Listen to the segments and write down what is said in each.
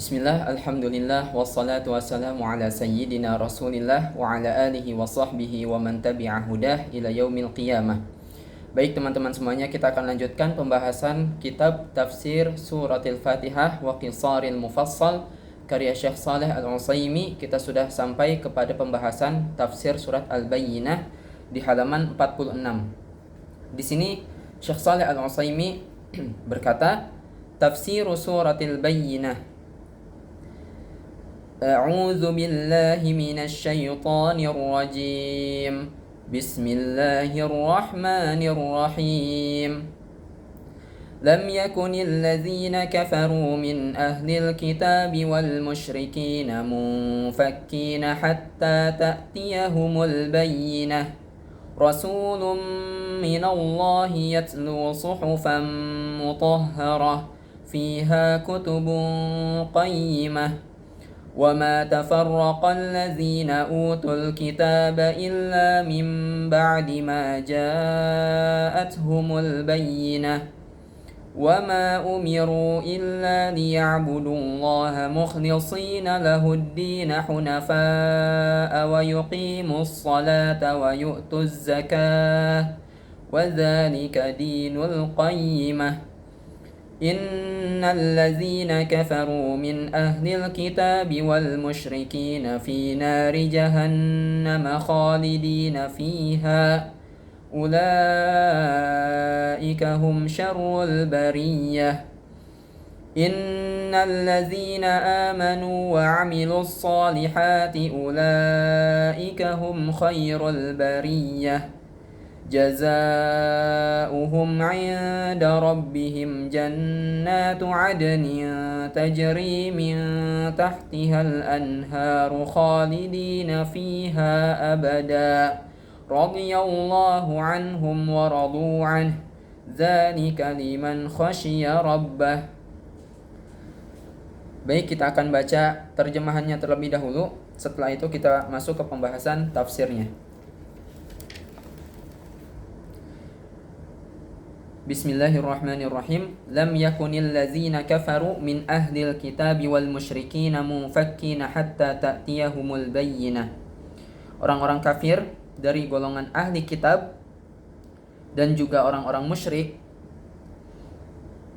Bismillah, alhamdulillah, wassalatu wassalamu ala sayyidina rasulillah wa ala alihi wa sahbihi wa man tabi'a hudah ila yaumil qiyamah. Baik teman-teman semuanya, kita akan lanjutkan pembahasan kitab tafsir suratil Fatihah wa qisaril mufassal karya Syekh Saleh Al-Utsaimin. Kita sudah sampai kepada pembahasan tafsir surat Al-Bayyinah di halaman 46. Di sini Syekh Saleh Al-Utsaimin berkata, tafsir suratil Bayyinah. أعوذ بالله من الشيطان الرجيم بسم الله الرحمن الرحيم لم يكن الذين كفروا من أهل الكتاب والمشركين منفكين حتى تأتيهم البينة رسول من الله يتلو صحفا مطهرة فيها كتب قيمة وما تفرق الذين أوتوا الكتاب إلا من بعد ما جاءتهم البينة وما أمروا إلا ليعبدوا الله مخلصين له الدين حنفاء ويقيموا الصلاة ويؤتوا الزكاة وذلك دين القيمة إن الذين كفروا من أهل الكتاب والمشركين في نار جهنم خالدين فيها أولئك هم شر البرية إن الذين آمنوا وعملوا الصالحات أولئك هم خير البرية جزاؤهم عند ربهم جنات عدن تجري من تحتها الأنهار خالدين فيها أبدا رضي الله عنهم ورضوا عنه ذلك لمن خشي ربه. Baik, kita akan baca terjemahannya terlebih dahulu. Setelah itu kita masuk ke pembahasan tafsirnya. Bismillahirrahmanirrahim. Lam yakunil ladzina kafaru min ahlil kitabi wal musyrikin munfakkina hatta ta'tiyahumul bayyinah. Orang-orang kafir dari golongan ahli kitab dan juga orang-orang musyrik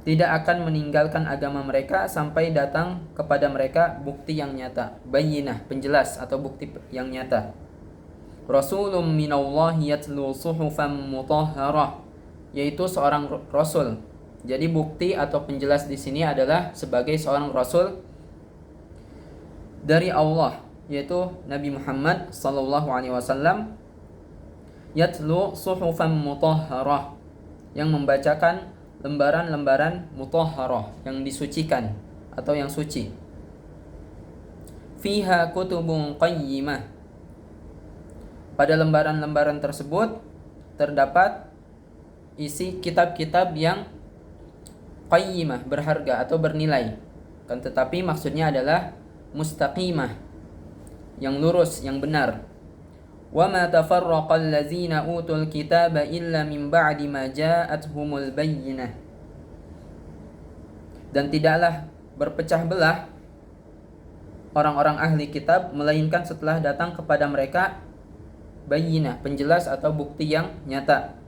tidak akan meninggalkan agama mereka sampai datang kepada mereka bukti yang nyata, bayyinah, penjelas atau bukti yang nyata. Rasulun minallahi yatlu suhufan mutahharah, yaitu seorang rasul. Jadi bukti atau penjelas di sini adalah sebagai seorang rasul dari Allah, yaitu Nabi Muhammad sallallahu alaihi wasallam, yatlu suhufan mutahharah, yang membacakan lembaran-lembaran mutahharah, yang disucikan atau yang suci. Fiha kutubun qayyimah. Pada lembaran-lembaran tersebut terdapat isi kitab-kitab yang qayyimah, berharga atau bernilai. Kan tetapi maksudnya adalah mustaqimah, yang lurus, yang benar. Wa ma tafarraqal ladzina utul kitaba illa min ba'di ma ja'atuhumul bayyinah. Dan tidaklah berpecah belah orang-orang ahli kitab melainkan setelah datang kepada mereka bayyinah, penjelas atau bukti yang nyata.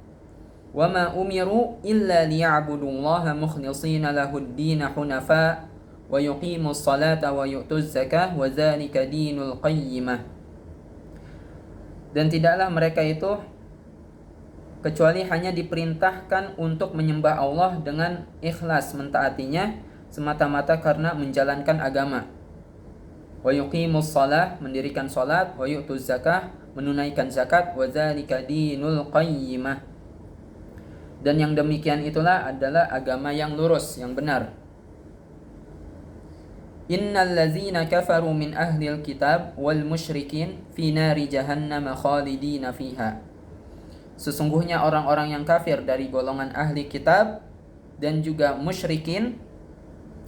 وَمَا أُمِرُوا إِلَّا لِيَعْبُدُوا اللَّهَ مُخْلِصِينَ لَهُ الدِّينَ حُنَفَاءَ وَيُقِيمُوا الصَّلَاةَ وَيُؤْتُوا الزَّكَاةَ وَذَلِكَ دِينُ الْقَيِّمَةِ. Dan tidaklah mereka itu kecuali hanya diperintahkan untuk menyembah Allah dengan ikhlas, mentaatinya semata-mata karena menjalankan agama. وَيُقِيمُوا الصَّلَاةَ, mendirikan salat, وَيُؤْتُوا الزَّكَاةَ, menunaikan zakat, وَذَلِكَ دِينُ الْقَيِّمَةِ. Dan yang demikian itulah adalah agama yang lurus, yang benar. Innal ladzina kafaru min ahlil kitab wal musyrikin fi nari jahannam khalidina fiha. Sesungguhnya orang-orang yang kafir dari golongan ahli kitab dan juga musyrikin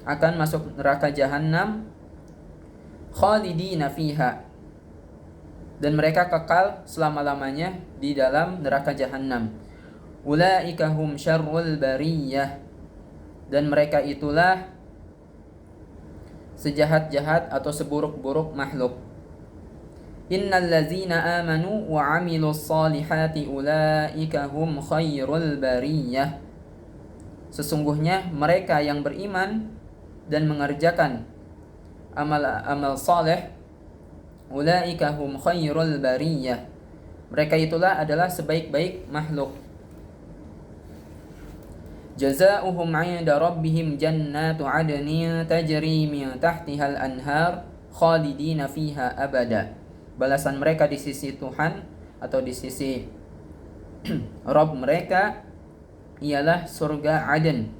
akan masuk neraka jahanam khalidina fiha, dan mereka kekal selama-lamanya di dalam neraka jahanam. Ulaika hum syarrul bariyah, dan mereka itulah sejahat-jahat atau seburuk-buruk makhluk. Innal ladzina amanu wa 'amilus solihati ulaika hum khairul bariyah. Sesungguhnya mereka yang beriman dan mengerjakan amal saleh, ulaika hum khairul bariyah. Mereka itulah adalah sebaik-baik makhluk. Jazaohum 'inda rabbihim jannatu 'adnin tajri min tahtihal anhar khalidina fiha abada. Balasan mereka di sisi Tuhan atau di sisi Rabb mereka ialah surga Aden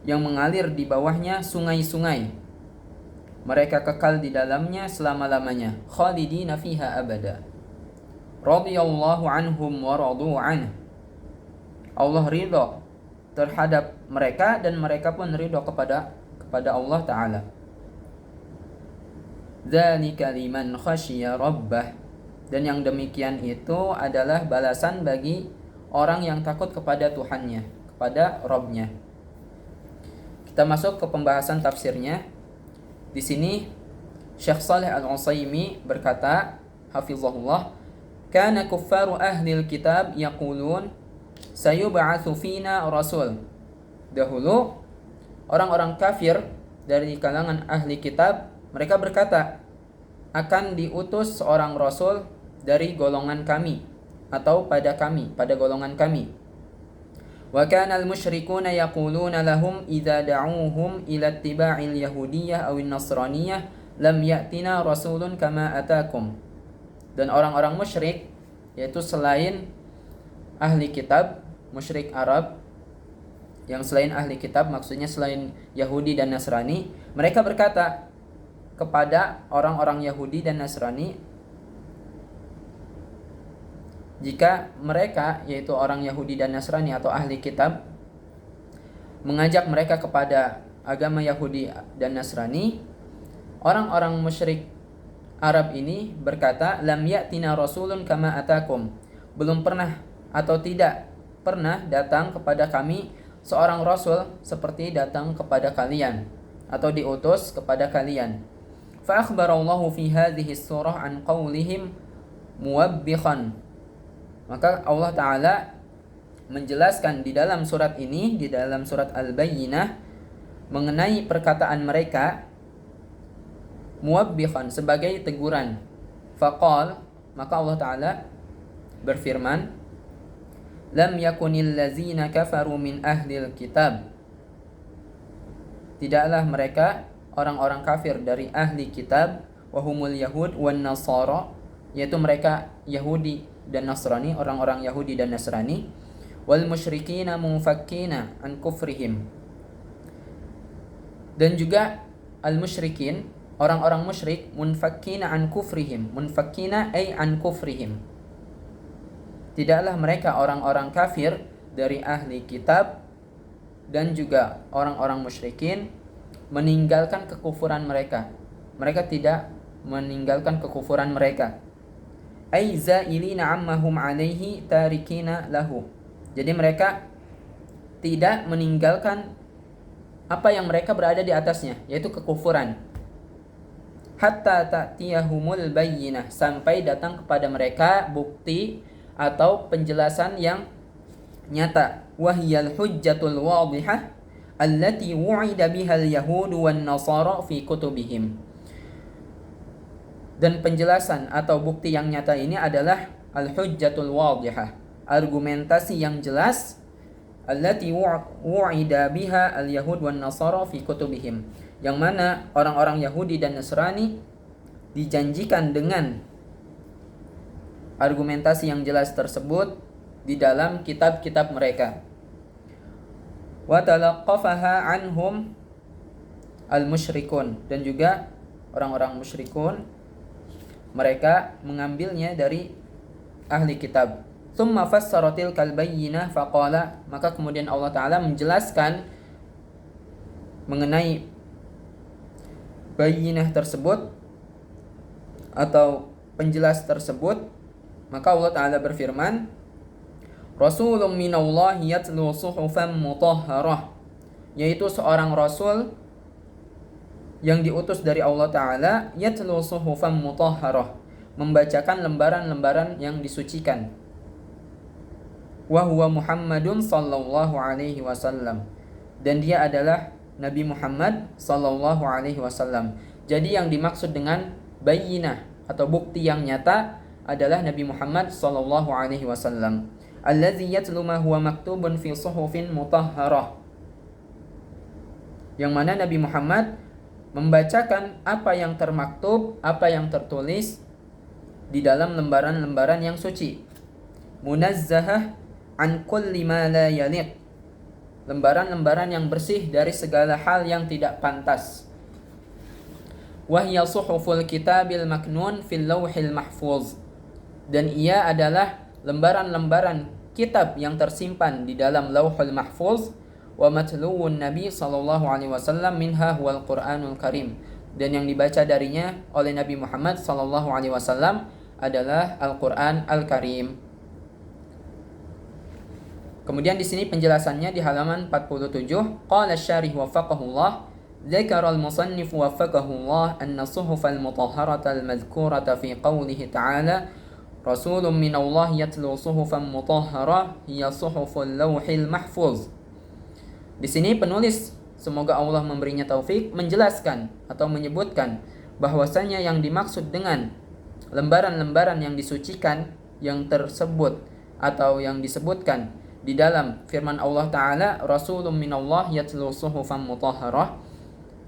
yang mengalir di bawahnya sungai-sungai. Mereka kekal di dalamnya selama-lamanya. Khalidina fiha abada. Radhiyallahu anhum wa radu anhu. Allah ridha terhadap mereka dan mereka pun ridha kepada Allah Ta'ala. Dzalika liman khasyiya rabbah. Dan yang demikian itu adalah balasan bagi orang yang takut kepada Tuhannya, kepada Rabb-nya. Kita masuk ke pembahasan tafsirnya. Di sini Syekh Shalih Al-Utsaimin berkata, hafizahullah, kana kuffaru ahlil kitab yaqulun sayub'atsu fina rasul. Dahulu orang-orang kafir dari kalangan ahli kitab, mereka berkata, akan diutus seorang rasul dari golongan kami atau pada golongan kami. Wa kana al-musyrikuuna yaquluna lahum idza da'uuhum ila ittiba'il yahudiyyah aw an-nasraniyyah lam ya'tina rasulun kama atakum. Dan orang-orang musyrik, yaitu selain ahli kitab, musyrik Arab, yang selain ahli kitab maksudnya selain Yahudi dan Nasrani, mereka berkata kepada orang-orang Yahudi dan Nasrani, jika mereka, yaitu orang Yahudi dan Nasrani atau ahli kitab, mengajak mereka kepada agama Yahudi dan Nasrani, orang-orang musyrik Arab ini berkata, lam ya'tina rasulun kama atakum. Belum pernah atau tidak pernah datang kepada kami seorang rasul seperti datang kepada kalian atau diutus kepada kalian. Fa akhbarallahu fi hadhihi surah an qawlihim muwabbikhan. Maka Allah Ta'ala menjelaskan di dalam surat ini, di dalam surat Al-Bayyinah, mengenai perkataan mereka muwabbikhan, sebagai teguran. Faqal, maka Allah Ta'ala berfirman, lam yakunil lazina kafaru min ahlil kitab. Tidaklah mereka orang-orang kafir dari ahli kitab, wahumul yahud wan nasara, yaitu mereka Yahudi dan Nasrani, orang-orang Yahudi dan Nasrani, wal musyrikina mufakkina an kufrihim. Dan juga al-musyrikin, orang-orang musyrik, munfakkina an kufrihim. Munfakkina ay an kufrihim. Tidaklah mereka orang-orang kafir dari ahli kitab dan juga orang-orang musyrikin meninggalkan kekufuran mereka. Mereka tidak meninggalkan kekufuran mereka. Ay zailina ammahum alaihi tarikina lahu. Jadi mereka tidak meninggalkan apa yang mereka berada di atasnya, yaitu kekufuran. Hatta ta'tiyahumul bayyinah, sampai datang kepada mereka bukti atau penjelasan yang nyata. Wahyal hujjatul wadihah allati wu'ida bihal yahudu wan nasara fi kutubihim. Dan penjelasan atau bukti yang nyata ini adalah al-hujjatul wadihah, argumentasi yang jelas, allati wu'ida biha al-yahud wan nasara fi kutubihim, yang mana orang-orang Yahudi dan Nasrani dijanjikan dengan argumentasi yang jelas tersebut di dalam kitab-kitab mereka. Wa talaqqafaha anhum al-musyrikun, dan juga orang-orang musyrikun mereka mengambilnya dari ahli kitab. Tsumma fassaratil kalbayyinah faqala, maka kemudian Allah Ta'ala menjelaskan mengenai bayyinah tersebut atau penjelas tersebut. Maka Allah Ta'ala berfirman, Rasulun minallahi yatlu suhufan mutahharah, yaitu seorang rasul yang diutus dari Allah Ta'ala, yatlu suhufan mutahharah, membacakan lembaran-lembaran yang disucikan. Wa huwa Muhammadun sallallahu alaihi wasallam, dan dia adalah Nabi Muhammad sallallahu alaihi wasallam. Jadi yang dimaksud dengan bayyinah atau bukti yang nyata adalah Nabi Muhammad sallallahu alaihi wasallam. Allazi yatlu ma huwa maktubun fi suhufin mutahharah, yang mana Nabi Muhammad membacakan apa yang termaktub, apa yang tertulis di dalam lembaran-lembaran yang suci. Munazzahah an kulli ma la yaliq, lembaran-lembaran yang bersih dari segala hal yang tidak pantas. Wahya suhuful kitabil maknun fil lawhil mahfuz, dan ia adalah lembaran-lembaran kitab yang tersimpan di dalam lauhul mahfuz. Wa matluun Nabi sallallahu alaihi wasallam minha huwal Qur'anul Karim, dan yang dibaca darinya oleh Nabi Muhammad sallallahu alaihi wasallam adalah Al-Qur'an Al-Karim. Kemudian di sini penjelasannya di halaman 47, qala asy-syarih waffaqahullah, dzakara al-musannif waffaqahullah anna suhufal mutahharata al-madhkurata fi qawlihi ta'ala rasulun minallah yatlu suhufan mutahharah hiya suhuful lawhil mahfuz. Di sini penulis, semoga Allah memberinya taufik, menjelaskan atau menyebutkan bahwasanya yang dimaksud dengan lembaran-lembaran yang disucikan yang tersebut atau yang disebutkan di dalam firman Allah Ta'ala, rasulun minallah yatlu suhufan mutahharah,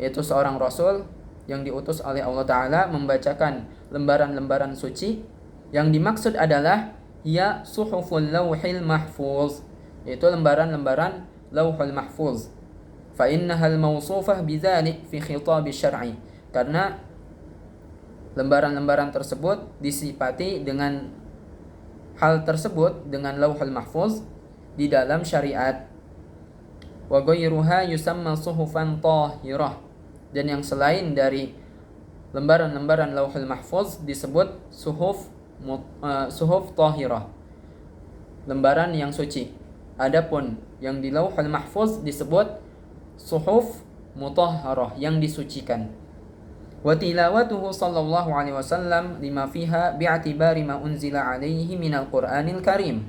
yaitu seorang rasul yang diutus oleh Allah Ta'ala membacakan lembaran-lembaran suci. Yang dimaksud adalah ya suhuful lauhil mahfuz, yaitu lembaran-lembaran lauhul mahfuz. Fa innahal mawsufah bidzalik fi khitab syar'i, karena lembaran-lembaran tersebut disifati dengan hal tersebut, dengan lauhul mahfuz di dalam syariat. Wa ghayruha yusamma suhufan tahirah, dan yang selain dari lembaran-lembaran lauhul mahfuz disebut suhuf tahirah, lembaran yang suci. Adapun yang di lauhul mahfuz disebut suhuf mutahharah, yang disucikan. Wa tilawatuhu sallallahu alaihi wasallam lima fiha bi'atibari ma unzila alaihi minal Qur'anil Karim,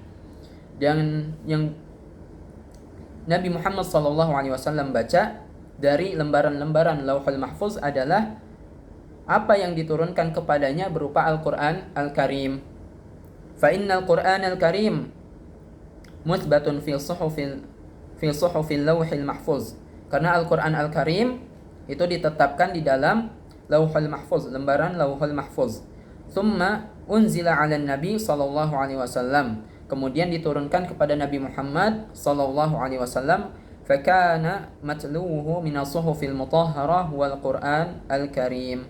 dan yang Nabi Muhammad sallallahu alaihi wasallam baca dari lembaran-lembaran lauhul mahfuz adalah apa yang diturunkan kepadanya berupa Al-Qur'an Al-Karim. Fa innal Qur'an Al-Karim muthbatun fi suhufil lauhil mahfuz, karena Al-Qur'an Al-Karim itu ditetapkan di dalam lauhul mahfuz, lembaran lauhul mahfuz. Thumma unzila 'alan nabi sallallahu alaihi wasallam, kemudian diturunkan kepada Nabi Muhammad sallallahu alaihi wasallam. Fakana matluhu min as-suhufil mutahharah wal Qur'an Al-Karim,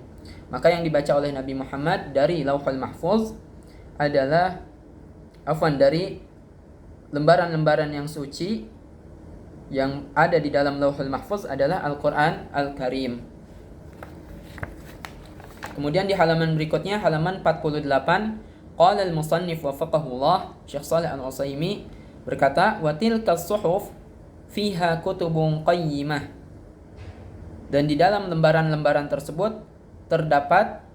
maka yang dibaca oleh Nabi Muhammad dari lauhul mahfuz adalah dari lembaran-lembaran yang suci yang ada di dalam lauhul mahfuz adalah Al-Qur'an Al-Karim. Kemudian di halaman berikutnya, halaman 48, qala al-musannif wafaqahullah, Syekh Shalih Al-Utsaimin berkata, wa tilka suhuf fiha kutubun qayyimah, dan di dalam lembaran-lembaran tersebut terdapat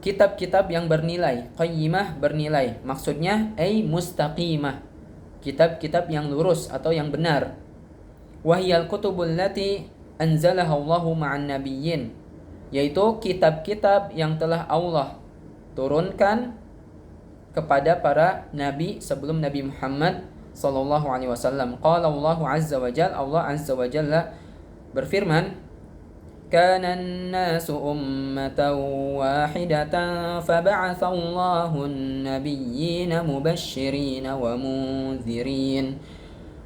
kitab-kitab yang bernilai. Qayyimah bernilai, maksudnya mustaqimah, kitab-kitab yang lurus atau yang benar. Wahiyal kutubul lati anzalaha Allahu ma'an nabiyyin, yaitu kitab-kitab yang telah Allah turunkan kepada para nabi sebelum Nabi Muhammad sallallahu alaihi wasallam. Qala Allahu azza wa jalla, Allah azza wa jalla berfirman, kana an-nasu ummatan wahidatan fab'atha Allahu an-nabiyyina mubashshirina wa munzirin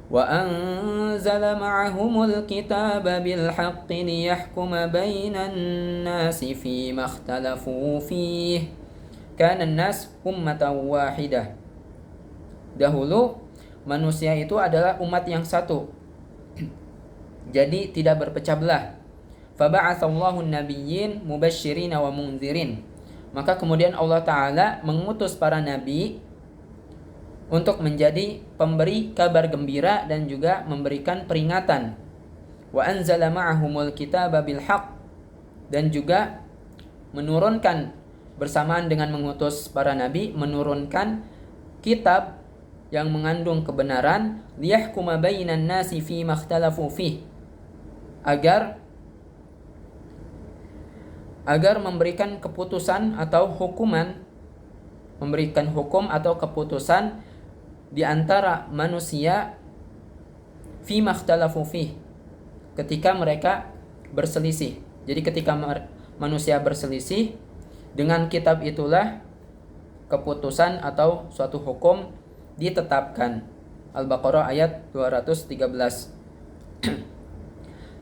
wa anzala ma'ahumul kitaba bil haqqi liyahkuma bainan nasi fima ikhtalafu fihi. Kana an-nas ummatan wahidah, dahulu manusia itu adalah umat yang satu, jadi tidak berpecah belah. Faba'atsallahu an-nabiyyin mubashshirina wa munzirin, maka kemudian Allah Ta'ala mengutus para nabi untuk menjadi pemberi kabar gembira dan juga memberikan peringatan. wa anzala ma'ahumul kitaba bil haqq, dan juga menurunkan bersamaan dengan mengutus para nabi, menurunkan kitab yang mengandung kebenaran, liyahkuma bainan nasi fi makhtalafu fih, agar memberikan keputusan atau hukuman, memberikan hukum atau keputusan di antara manusia fi makhtalafu fih, ketika mereka berselisih. Jadi ketika manusia berselisih, dengan kitab itulah keputusan atau suatu hukum ditetapkan. Al-Baqarah ayat 213.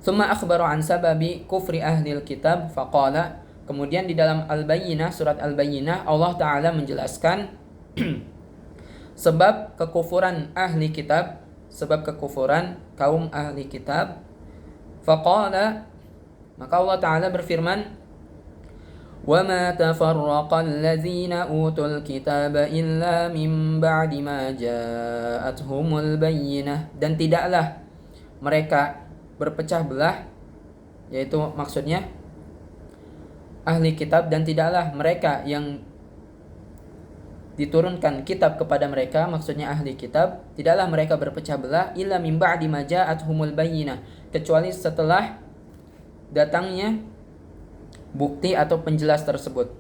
Tsumma akhbara an sababi kufri ahlil kitab faqala, kemudian di dalam Al-Bayyinah, surat Al-Bayyinah, Allah Ta'ala menjelaskan sebab kekufuran ahli kitab, sebab kekufuran kaum ahli kitab. Faqala, maka Allah Ta'ala berfirman, وَمَا تَفَرَّقَ الَّذِينَ أُوتُوا الْكِتَابَ إِلَّا مِنْ بَعْدِ مَا جَاءَتْهُمُ الْبَيِّنَةُ, dan tidaklah mereka berpecah belah, yaitu maksudnya ahli kitab, dan tidaklah mereka yang diturunkan kitab kepada mereka, maksudnya ahli kitab, tidaklah mereka berpecah belah illa min ba'di ma ja'athumul bayyinah, kecuali setelah datangnya bukti atau penjelas tersebut.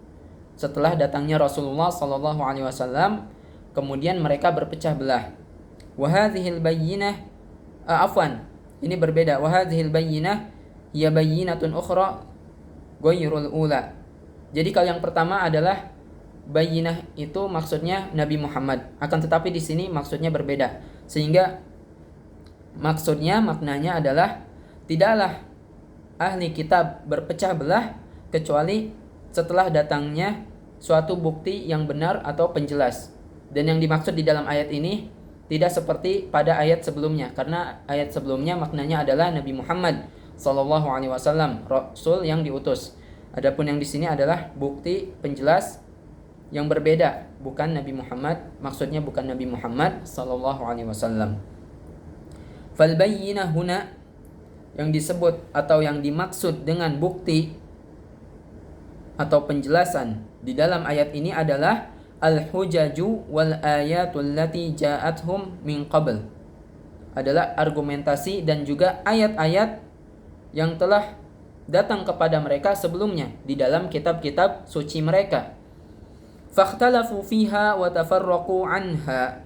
Setelah datangnya Rasulullah sallallahu alaihi wasallam, kemudian mereka berpecah belah. Wa hadhil bayyinah, ini berbeda. Wa hadhil bayyinah ya bayyinatun ukhra ghairul ula. Jadi kalau yang pertama adalah bayyinah, itu maksudnya Nabi Muhammad. Akan tetapi di sini maksudnya berbeda. Sehingga maksudnya, maknanya adalah tidaklah ahli kitab berpecah belah kecuali setelah datangnya suatu bukti yang benar atau penjelas. Dan yang dimaksud di dalam ayat ini tidak seperti pada ayat sebelumnya, karena ayat sebelumnya maknanya adalah Nabi Muhammad sallallahu alaihi wasallam, rasul yang diutus. Adapun yang di sini adalah bukti penjelas yang berbeda, bukan Nabi Muhammad, maksudnya bukan Nabi Muhammad sallallahu alaihi wasallam. Fal bayyinah huna, yang disebut atau yang dimaksud dengan bukti atau penjelasan di dalam ayat ini adalah al-hujaju wal ayatul lati ja'athum min qabl, adalah argumentasi dan juga ayat-ayat yang telah datang kepada mereka sebelumnya di dalam kitab-kitab suci mereka. Fakhtalafu fiha wa tafarraqu anha,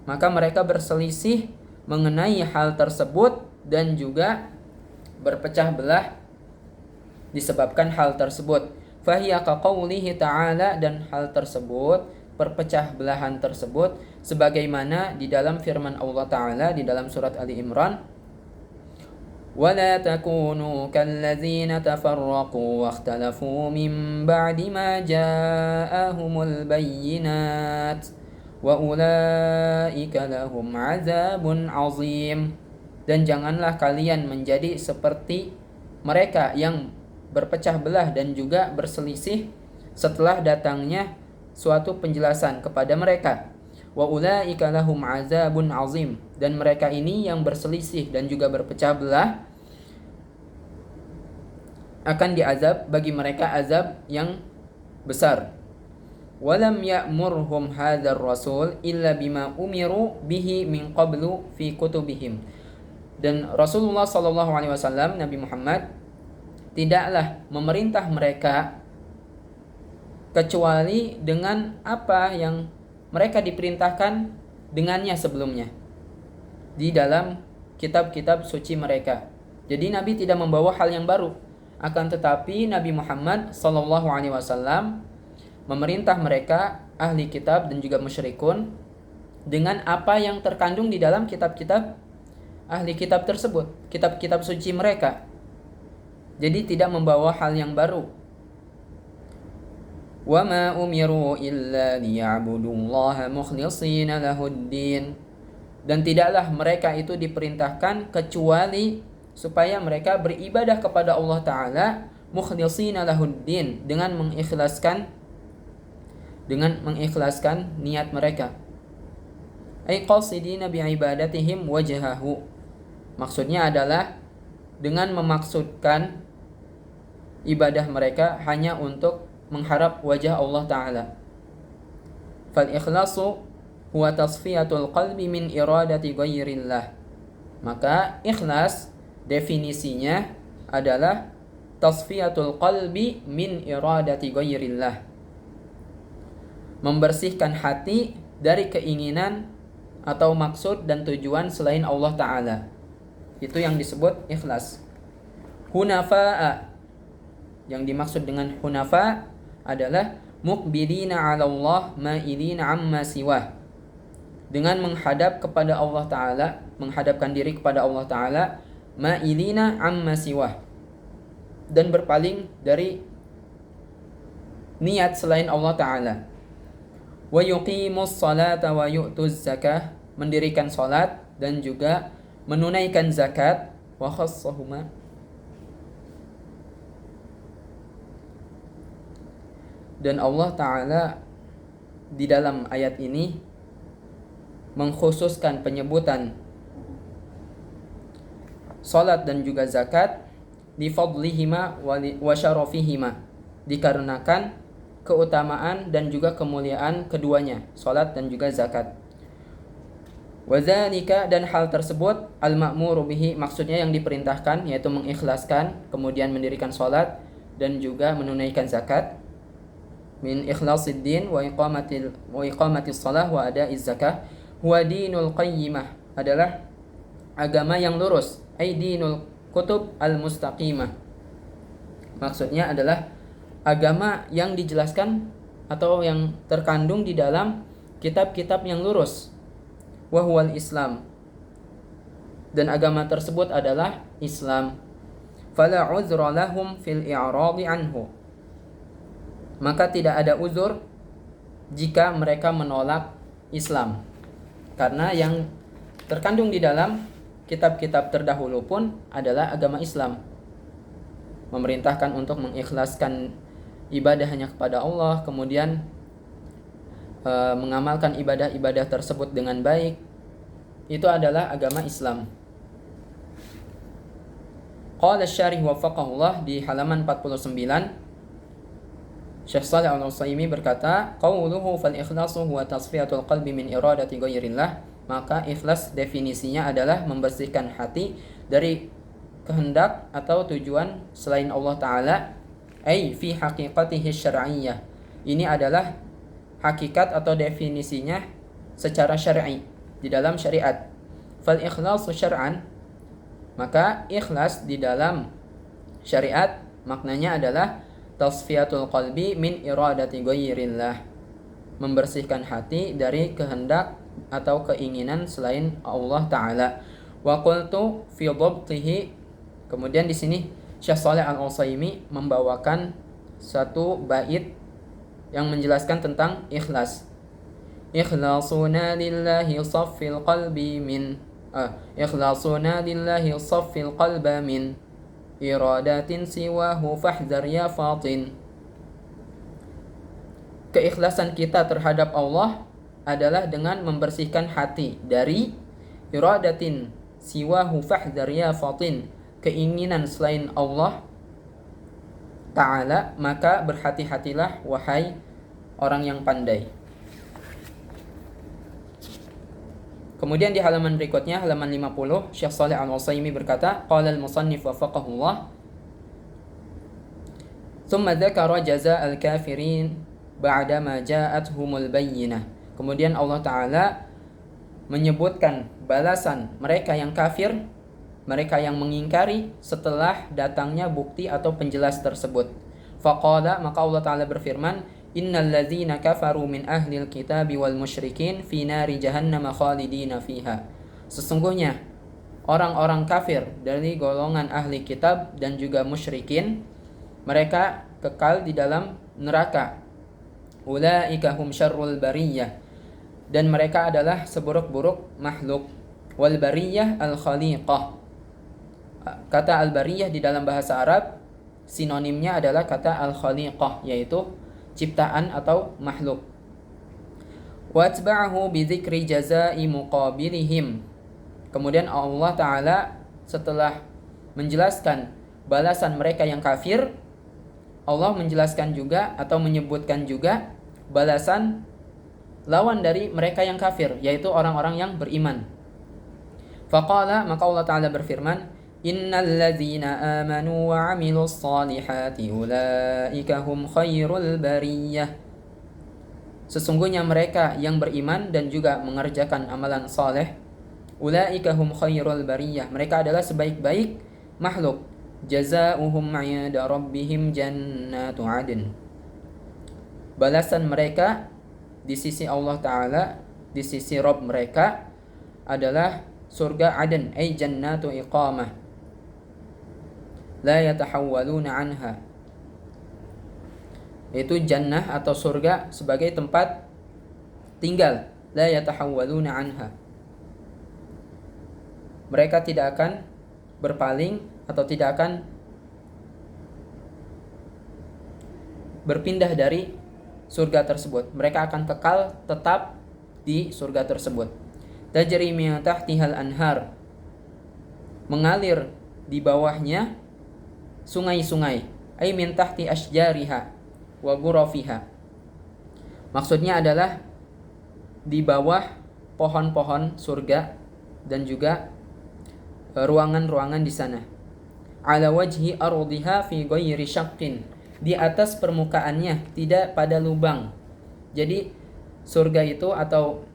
maka mereka berselisih mengenai hal tersebut dan juga berpecah belah disebabkan hal tersebut. Fahiya kaqaulihi ta'ala, dan hal tersebut, perpecah belahan tersebut, sebagaimana di dalam firman Allah Ta'ala di dalam surat Ali Imran, وَلَا تَكُونُوا كَالَّذِينَ تَفَرَّقُوا وَاخْتَلَفُوا مِنْ بَعْدِ مَا جَاءَهُمُ الْبَيِّنَاتُ وَأُولَئِكَ لَهُمْ عَذَابٌ عَظِيمٌ, dan janganlah kalian menjadi seperti mereka yang berpecah belah dan juga berselisih setelah datangnya suatu penjelasan kepada mereka. Wa ulaika lahum azabun azim, dan mereka ini yang berselisih dan juga berpecah belah akan diazab, bagi mereka azab yang besar. Walam ya'murhum hadzal rasul illa bima umiru bihi min qablu fi kutubihim, dan Rasulullah sallallahu alaihi wasallam, Nabi Muhammad, tidaklah memerintah mereka kecuali dengan apa yang mereka diperintahkan dengannya sebelumnya di dalam kitab-kitab suci mereka. Jadi Nabi tidak membawa hal yang baru, akan tetapi Nabi Muhammad sallallahu alaihi wasallam memerintah mereka ahli kitab dan juga musyrikun dengan apa yang terkandung di dalam kitab-kitab ahli kitab tersebut, kitab-kitab suci mereka. Jadi tidak membawa hal yang baru. Wa ma umiru illa liya'budullaha mukhlishina lahuddin, dan tidaklah mereka itu diperintahkan kecuali supaya mereka beribadah kepada Allah Ta'ala mukhlishina lahuddin, dengan mengikhlaskan niat mereka. Ay qasidina bi'ibadatihim wajhahu, maksudnya adalah dengan memaksudkan ibadah mereka hanya untuk mengharap wajah Allah Ta'ala. Fal ikhlasu huwa tasfiyatul qalbi min iradati ghairillah. Maka ikhlas definisinya adalah tasfiyatul qalbi min iradati ghairillah. Membersihkan hati dari keinginan atau maksud dan tujuan selain Allah Ta'ala. Itu yang disebut ikhlas. Hunafa'a, yang dimaksud dengan hunafa adalah muqbilina 'ala Allah ma'ilina 'amma siwah. Dengan menghadap kepada Allah Ta'ala, menghadapkan diri kepada Allah Ta'ala, ma'ilina 'amma siwah, dan berpaling dari niat selain Allah Ta'ala. Wa yuqimus salata wa yu'tuz zakah, mendirikan salat dan juga menunaikan zakat. Wa khassahuma, dan Allah Ta'ala di dalam ayat ini mengkhususkan penyebutan salat dan juga zakat di fadlihima wa syarafihima, dikarenakan keutamaan dan juga kemuliaan keduanya, salat dan juga zakat. Wadzalika, dan hal tersebut al-ma'muru bihi, maksudnya yang diperintahkan, yaitu mengikhlaskan, kemudian mendirikan salat dan juga menunaikan zakat. Min ikhlasid din wa iqamatis shalah wa ada'iz zakah huwa dinul qayyimah, adalah agama yang lurus, ai dinul kutub al-mustaqimah. Maksudnya adalah agama yang dijelaskan atau yang terkandung di dalam kitab-kitab yang lurus. Wa huwal Islam, dan agama tersebut adalah Islam. Fala uzra lahum fil i'radi anhu, maka tidak ada uzur jika mereka menolak Islam, karena yang terkandung di dalam kitab-kitab terdahulu pun adalah agama Islam, memerintahkan untuk mengikhlaskan ibadah hanya kepada Allah, kemudian mengamalkan ibadah-ibadah tersebut dengan baik. Itu adalah agama Islam. Qala asy-syarih waffaqahullah, di halaman 49, Syekh Shalih Al-Utsaimin berkata, qauluhu fal ikhlasu huwa tasfiyatul qalbi min iradati ghairillah, maka ikhlas definisinya adalah membersihkan hati dari kehendak atau tujuan selain Allah Ta'ala, ai fi haqiqatihi syar'iyyah. Ini adalah hakikat atau definisinya secara syar'i, di dalam syariat. Fal ikhlasu syar'an, maka ikhlas di dalam syariat maknanya adalah tasfiyatul qalbi min iradati ghairillah, membersihkan hati dari kehendak atau keinginan selain Allah Ta'ala. Wa qultu fi dhabtihi, kemudian di sini Syekh Shalih Al-Utsaimin membawakan satu bait yang menjelaskan tentang ikhlas. Ikhlasuna lillahi saffil qalbi min ikhlasuna lillahi saffil qalba min iradatin siwahu fahdhar ya fatin. Keikhlasan kita terhadap Allah adalah dengan membersihkan hati dari iradatin siwahu fahdhar ya fatin, keinginan selain Allah Ta'ala, maka berhati-hatilah wahai orang yang pandai. Kemudian di halaman berikutnya, halaman 50, Syekh Shalih Al-Utsaimin berkata, qala al-musannif waffaqahullah, thumma dzakara jazaa al-kafirin ba'da ma ja'atuhumul bayyinah. Kemudian Allah Ta'ala menyebutkan balasan mereka yang kafir, mereka yang mengingkari setelah datangnya bukti atau penjelas tersebut. Faqala, maka Allah Ta'ala berfirman, innal ladzina kafaru min ahlil kitabi wal musyrikin fi nari jahannam khalidina fiha. Sesungguhnya orang-orang kafir dari golongan ahli kitab dan juga musyrikin, mereka kekal di dalam neraka. Ulaika hum syarrul bariyah, dan mereka adalah seburuk-buruk makhluk. Wal bariyah al khaliqah, kata al-bariyah di dalam bahasa Arab sinonimnya adalah kata al-khaliqah, yaitu ciptaan atau makhluk. Watba'ahu bi dzikri jazaa'i muqabilihim. Kemudian Allah Ta'ala setelah menjelaskan balasan mereka yang kafir, Allah menjelaskan juga atau menyebutkan juga balasan lawan dari mereka yang kafir, yaitu orang-orang yang beriman. Faqala, maka Allah Ta'ala berfirman, Innal ladzina amanu wa amilus salihati ulaika hum khairul bariyah. Sesungguhnya mereka yang beriman dan juga mengerjakan amalan saleh, ulaika hum khairul bariyah, mereka adalah sebaik-baik makhluk. Jazaohum 'inda rabbihim jannatu 'adn. Balasan mereka di sisi Allah Ta'ala, di sisi Rabb mereka adalah surga Aden, ay jannatu iqamah, la yatahawwaluna anha, yaitu jannah atau surga sebagai tempat tinggal, la yatahawwaluna anha, mereka tidak akan berpaling atau tidak akan berpindah dari surga tersebut, mereka akan kekal tetap di surga tersebut. Tajri min tahtihal anhar, mengalir di bawahnya sungai-sungai, ay min tahti asjariha wa ghurafiha, maksudnya adalah di bawah pohon-pohon surga dan juga ruangan-ruangan di sana. Ala wajhi ardiha fi ghairi syaqqin, di atas permukaannya, tidak pada lubang. Jadi surga itu atau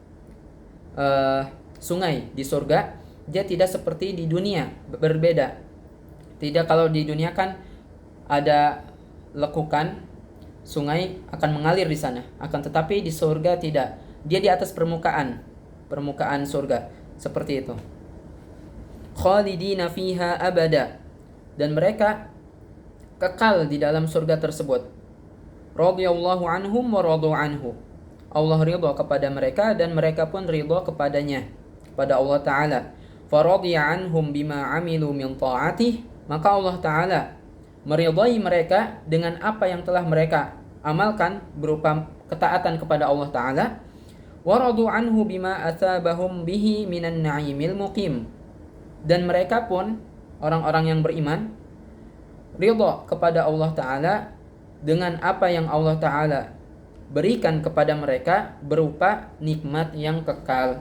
sungai di surga, dia tidak seperti di dunia, berbeda. Tidak, kalau di dunia kan ada lekukan, sungai akan mengalir di sana. Akan tetapi di surga tidak, dia di atas permukaan surga, seperti itu. Khalidina fiha abada, dan mereka kekal di dalam surga tersebut. Radhiyallahu anhum wa radu anhu, Allah ridha kepada mereka dan mereka pun ridha kepadanya, kepada Allah Ta'ala. Faradiya anhum bima amilu min ta'atih, maka Allah Ta'ala meridai mereka dengan apa yang telah mereka amalkan berupa ketaatan kepada Allah Ta'ala. Waradu anhu bima asabahum bihi minan na'imil muqim, dan mereka pun orang-orang yang beriman ridha kepada Allah Ta'ala dengan apa yang Allah Ta'ala berikan kepada mereka berupa nikmat yang kekal.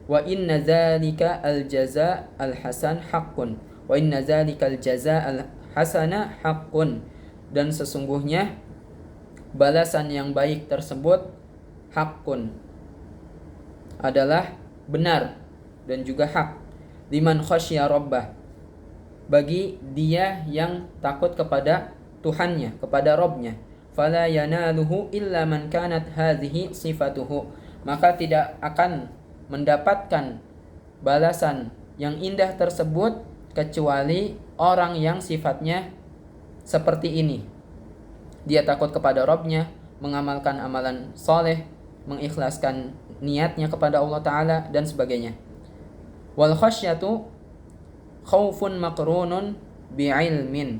Wa inna dzalika al-jazaa al-hasan haqqun, wa inna dzalika al-jazaa al-hasana haqqun, dan sesungguhnya balasan yang baik tersebut haqqun, adalah benar dan juga hak. Liman khasya rabbah, bagi dia yang takut kepada Tuhannya, kepada Rabbnya. Fala yanaluhu illa man kanat hadhihi sifatuhu, maka tidak akan mendapatkan balasan yang indah tersebut kecuali orang yang sifatnya seperti ini. Dia takut kepada Rabbnya, mengamalkan amalan soleh, mengikhlaskan niatnya kepada Allah Ta'ala dan sebagainya. Wal khasyatu khaufun makrunun bi'ilmin,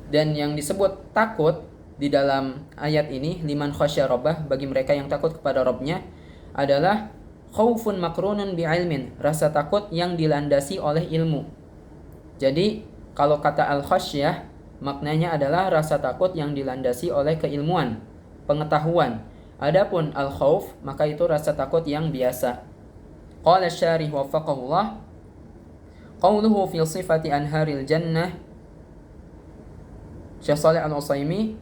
dan yang disebut takut di dalam ayat ini, liman khasya rabbah, bagi mereka yang takut kepada Rabbnya, adalah khaufun makrunun bi'ilmin, rasa takut yang dilandasi oleh ilmu. Jadi kalau kata al-khasyah, maknanya adalah rasa takut yang dilandasi oleh keilmuan, pengetahuan. Adapun al-khauf, maka itu rasa takut yang biasa. Qala syarih waffaqahullah, qawluhu fi sifati anharil jannah, Syekh Shalih Al-Utsaimin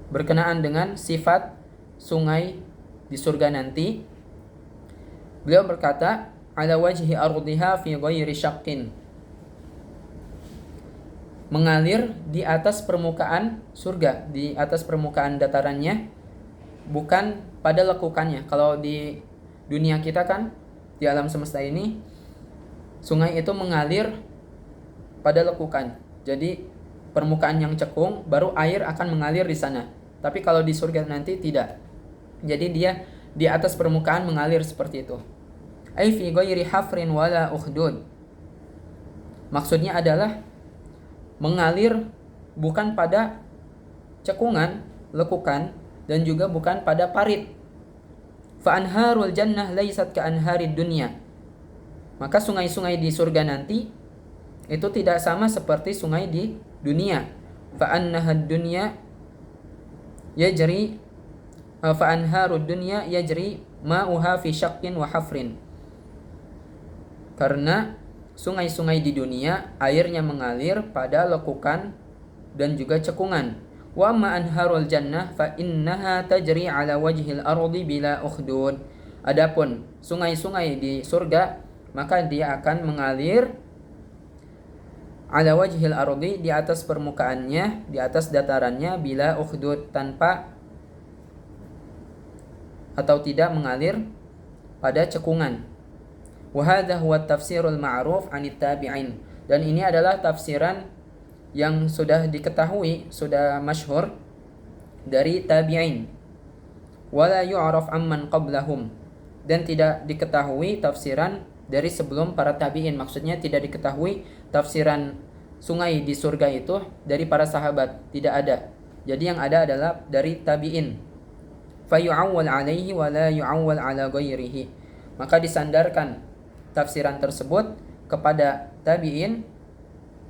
berkenaan dengan sifat sungai di surga nanti, beliau berkata, ala wajhi ardiha fi ghairi syaqqin, mengalir di atas permukaan surga, di atas permukaan datarannya, bukan pada lekukannya. Kalau di dunia kita kan, di alam semesta ini, sungai itu mengalir pada lekukan. Jadi permukaan yang cekung, baru air akan mengalir di sana. Tapi kalau di surga nanti tidak. Jadi dia di atas permukaan mengalir seperti itu. Ai fi ghairi hafrin wala ukhdud, maksudnya adalah mengalir bukan pada cekungan, lekukan, dan juga bukan pada parit. Fa anharul jannah laysat ka anharid dunya, Maka sungai-sungai di surga nanti itu tidak sama seperti sungai di dunia. Fa'annahad dunya yajri fa'anharud dunya yajri ma'uha fi syaqqin wa hafrin. Karena sungai-sungai di dunia airnya mengalir pada lekukan dan juga cekungan. Wa ma anharul jannah fa innaha tajri ala wajhil ardi bila ukhdud. Adapun sungai-sungai di surga maka dia akan mengalir ala wajhil ardi, di atas permukaannya, di atas datarannya, bila ukhdud, tanpa atau tidak mengalir pada cekungan. Wa hadha huwa tafsirul ma'ruf 'anit tabi'in. Dan ini adalah tafsiran yang sudah diketahui, sudah masyhur dari tabi'in. Wala yu'raf amman qablahum. Dan tidak diketahui tafsiran dari sebelum para tabi'in. Maksudnya tidak diketahui tafsiran sungai di surga itu dari para sahabat, tidak ada. Jadi yang ada adalah dari tabi'in. Fayu'awwal 'alaihi wa la yu'awwal 'ala ghairihi. Maka disandarkan tafsiran tersebut kepada tabi'in,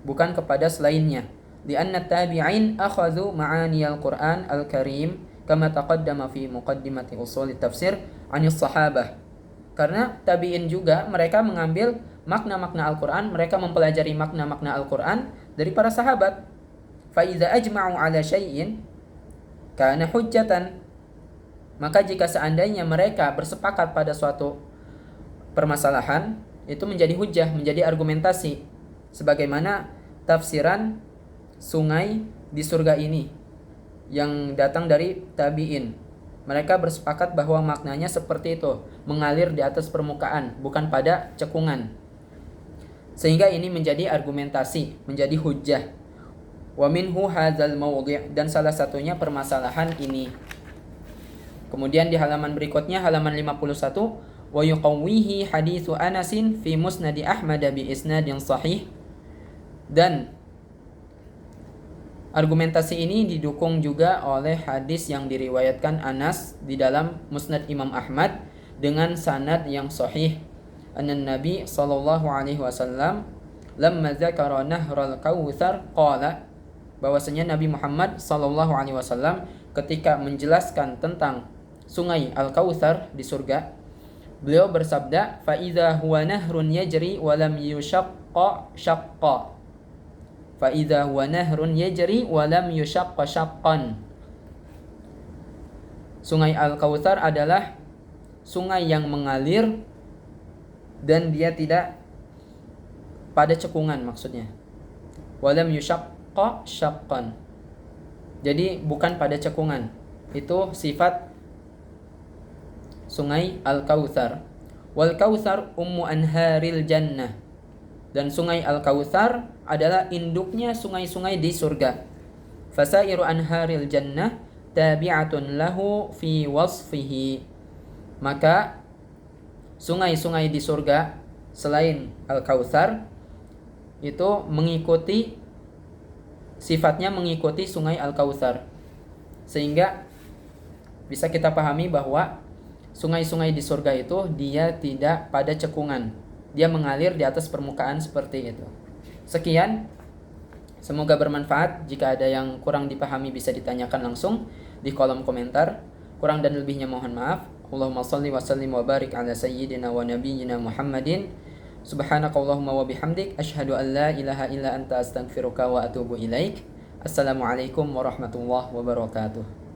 bukan kepada selainnya. Lianna tabi'in akhadhu ma'aniyal Qur'an al-Karim kama taqaddama fi muqaddimati usul tafsir 'anis sahabah. Karena tabi'in juga mereka mengambil makna-makna Al-Quran, mereka mempelajari makna-makna Al-Quran dari para sahabat. Fa idza ajma'u 'ala syai'in kana hujjatan. Maka jika seandainya mereka bersepakat pada suatu permasalahan, itu menjadi hujjah, menjadi argumentasi. Sebagaimana tafsiran sungai di surga ini yang datang dari tabi'in. Mereka bersepakat bahwa maknanya seperti itu, mengalir di atas permukaan, bukan pada cekungan. Sehingga ini menjadi argumentasi, menjadi hujjah. Wa minhu hadzal mawdi', dan salah satunya permasalahan ini. Kemudian di halaman berikutnya, halaman 51, wa yuqawwihi haditsu Anasin fi musnadi Ahmad bi isnadin sahih. Dan argumentasi ini didukung juga oleh hadis yang diriwayatkan Anas di dalam Musnad Imam Ahmad dengan sanad yang sahih. Anna Nabi sallallahu alaihi wasallam lamma dzakara nahral kautsar qala, bahwasanya Nabi Muhammad sallallahu alaihi wasallam ketika menjelaskan tentang sungai Al-Kautsar di surga, beliau bersabda, fa idza huwa nahrun yajri wa lam yushaqqa shaqqa. Fa'idha huwa nahrun yajri wa lam yushaqqa shaqqan. Sungai Al-Kautsar adalah sungai yang mengalir dan dia tidak pada cekungan, maksudnya. Wa lam yushaqqa shaqqan. Jadi bukan pada cekungan. Itu sifat sungai Al-Kautsar. Wal Kautsar ummu anharil jannah. Dan sungai Al-Kautsar adalah induknya sungai-sungai di surga. Fasairu anharil jannah tabi'atun lahu fi wasfihi. Maka sungai-sungai di surga selain Al-Kautsar itu mengikuti, sifatnya mengikuti sungai Al-Kautsar. Sehingga bisa kita pahami bahwa sungai-sungai di surga itu dia tidak pada cekungan. Dia mengalir di atas permukaan seperti itu. Sekian, semoga bermanfaat. Jika ada yang kurang dipahami bisa ditanyakan langsung di kolom komentar. Kurang dan lebihnya mohon maaf. Allahumma salli wa sallim wa barik ala sayyidina wa nabiyyina Muhammadin. Subhanakallahumma wa bihamdik, asyhadu an la ilaha illa anta astaghfiruka wa atubu ilaik. Assalamualaikum warahmatullahi wabarakatuh.